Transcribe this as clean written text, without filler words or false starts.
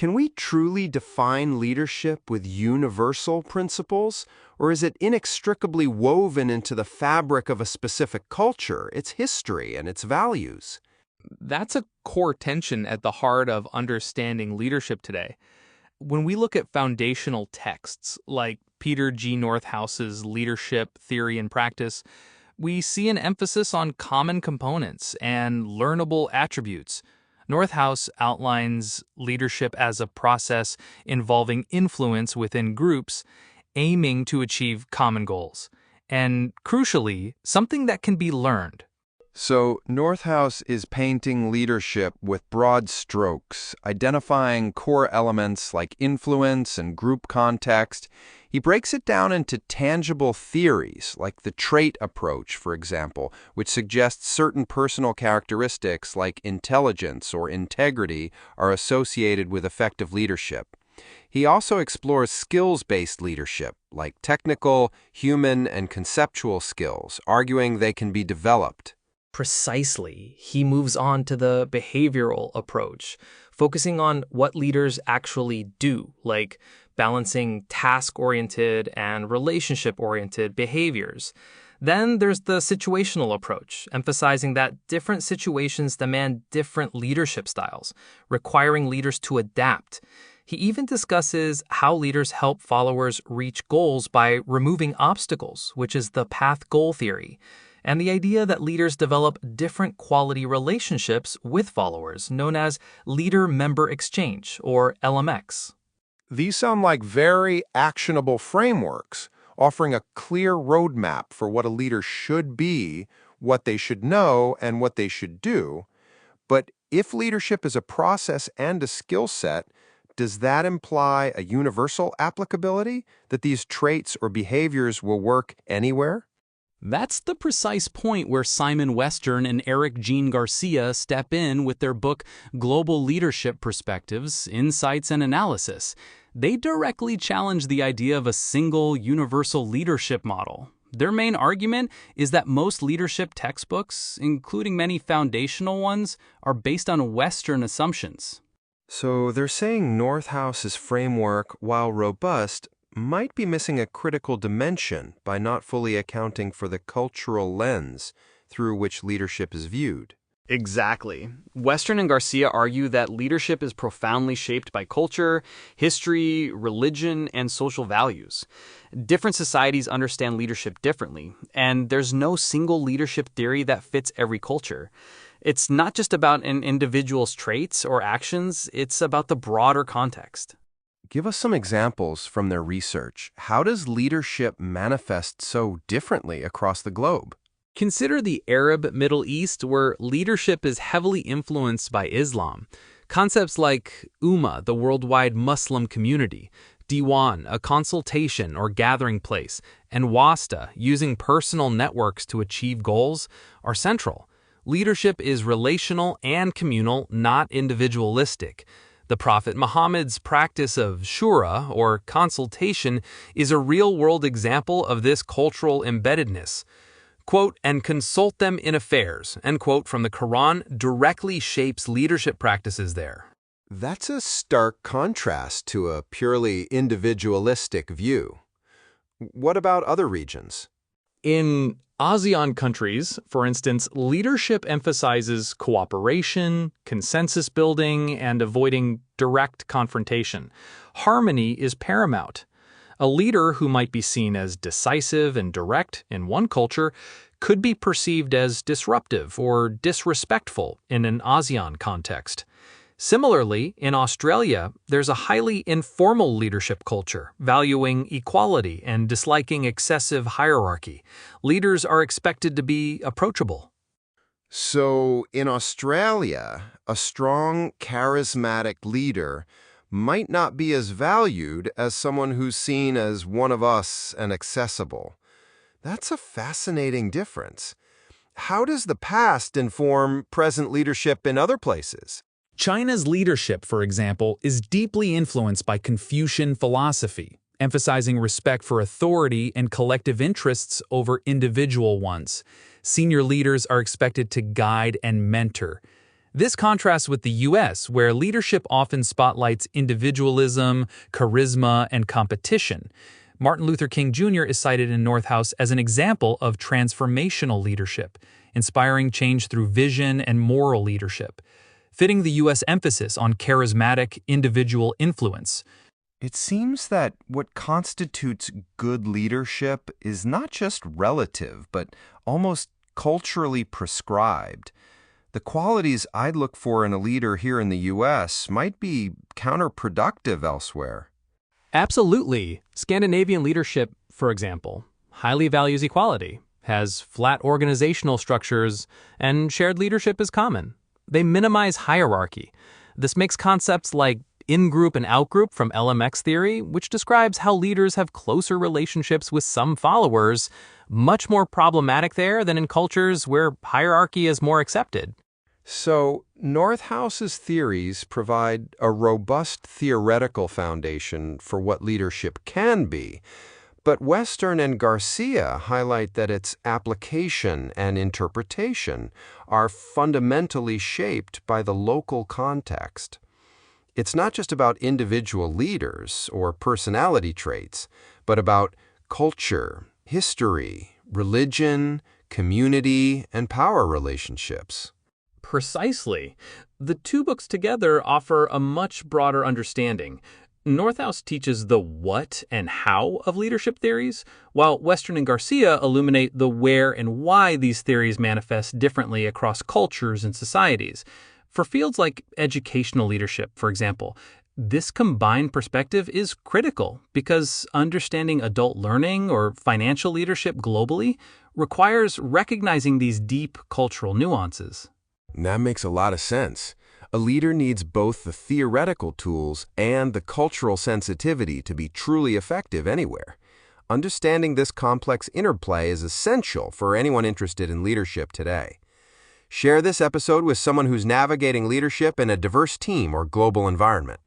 Can we truly define leadership with universal principles, or is it inextricably woven into the fabric of a specific culture, its history, and its values? That's a core tension at the heart of understanding leadership today. When we look at foundational texts like Peter G. Northhouse's Leadership, Theory, and Practice, we see an emphasis on common components and learnable attributes. Northhouse outlines leadership as a process involving influence within groups, aiming to achieve common goals, and crucially, something that can be learned. So, Northhouse is painting leadership with broad strokes, identifying core elements like influence and group context. He breaks it down into tangible theories, like the trait approach, for example, which suggests certain personal characteristics like intelligence or integrity are associated with effective leadership. He also explores skills-based leadership, like technical, human, and conceptual skills, arguing they can be developed. Precisely. He moves on to the behavioral approach, focusing on what leaders actually do, like balancing task-oriented and relationship-oriented behaviors. Then there's the situational approach, emphasizing that different situations demand different leadership styles, requiring leaders to adapt. He even discusses how leaders help followers reach goals by removing obstacles, which is the path goal theory, and the idea that leaders develop different quality relationships with followers, known as leader-member exchange, or LMX. These sound like very actionable frameworks, offering a clear roadmap for what a leader should be, what they should know, and what they should do. But if leadership is a process and a skill set, does that imply a universal applicability, that these traits or behaviors will work anywhere? That's the precise point where Simon Western and Eric Jean Garcia step in with their book Global Leadership Perspectives, Insights, and Analysis. They directly challenge the idea of a single universal leadership model. Their main argument is that most leadership textbooks, including many foundational ones, are based on Western assumptions. So they're saying Northhouse's framework, while robust, might be missing a critical dimension by not fully accounting for the cultural lens through which leadership is viewed. Exactly. Western and Garcia argue that leadership is profoundly shaped by culture, history, religion, and social values. Different societies understand leadership differently, and there's no single leadership theory that fits every culture. It's not just about an individual's traits or actions, it's about the broader context. Give us some examples from their research. How does leadership manifest so differently across the globe? Consider the Arab Middle East, where leadership is heavily influenced by Islam. Concepts like Ummah, the worldwide Muslim community, Diwan, a consultation or gathering place, and Wasta, using personal networks to achieve goals, are central. Leadership is relational and communal, not individualistic. The Prophet Muhammad's practice of shura, or consultation, is a real-world example of this cultural embeddedness. Quote, "and consult them in affairs," end quote, from the Quran directly shapes leadership practices there. That's a stark contrast to a purely individualistic view. What about other regions? In ASEAN countries, for instance, leadership emphasizes cooperation, consensus building, and avoiding direct confrontation. Harmony is paramount. A leader who might be seen as decisive and direct in one culture could be perceived as disruptive or disrespectful in an ASEAN context. Similarly, in Australia, there's a highly informal leadership culture, valuing equality and disliking excessive hierarchy. Leaders are expected to be approachable. So, in Australia, a strong, charismatic leader might not be as valued as someone who's seen as one of us and accessible. That's a fascinating difference. How does the past inform present leadership in other places? China's leadership, for example, is deeply influenced by Confucian philosophy, emphasizing respect for authority and collective interests over individual ones. Senior leaders are expected to guide and mentor. This contrasts with the US, where leadership often spotlights individualism, charisma, and competition. Martin Luther King Jr. is cited in North House as an example of transformational leadership, inspiring change through vision and moral leadership, fitting the U.S. emphasis on charismatic individual influence. It seems that what constitutes good leadership is not just relative, but almost culturally prescribed. The qualities I'd look for in a leader here in the U.S. might be counterproductive elsewhere. Absolutely. Scandinavian leadership, for example, highly values equality, has flat organizational structures, and shared leadership is common. They minimize hierarchy. This makes concepts like in-group and out-group from LMX theory, which describes how leaders have closer relationships with some followers, much more problematic there than in cultures where hierarchy is more accepted. So, Northhouse's theories provide a robust theoretical foundation for what leadership can be, but Western and Garcia highlight that its application and interpretation are fundamentally shaped by the local context. It's not just about individual leaders or personality traits, but about culture, history, religion, community, and power relationships. Precisely. The two books together offer a much broader understanding. Northhouse teaches the what and how of leadership theories, while Western and Garcia illuminate the where and why these theories manifest differently across cultures and societies. For fields like educational leadership, for example, this combined perspective is critical because understanding adult learning or financial leadership globally requires recognizing these deep cultural nuances. That makes a lot of sense. A leader needs both the theoretical tools and the cultural sensitivity to be truly effective anywhere. Understanding this complex interplay is essential for anyone interested in leadership today. Share this episode with someone who's navigating leadership in a diverse team or global environment.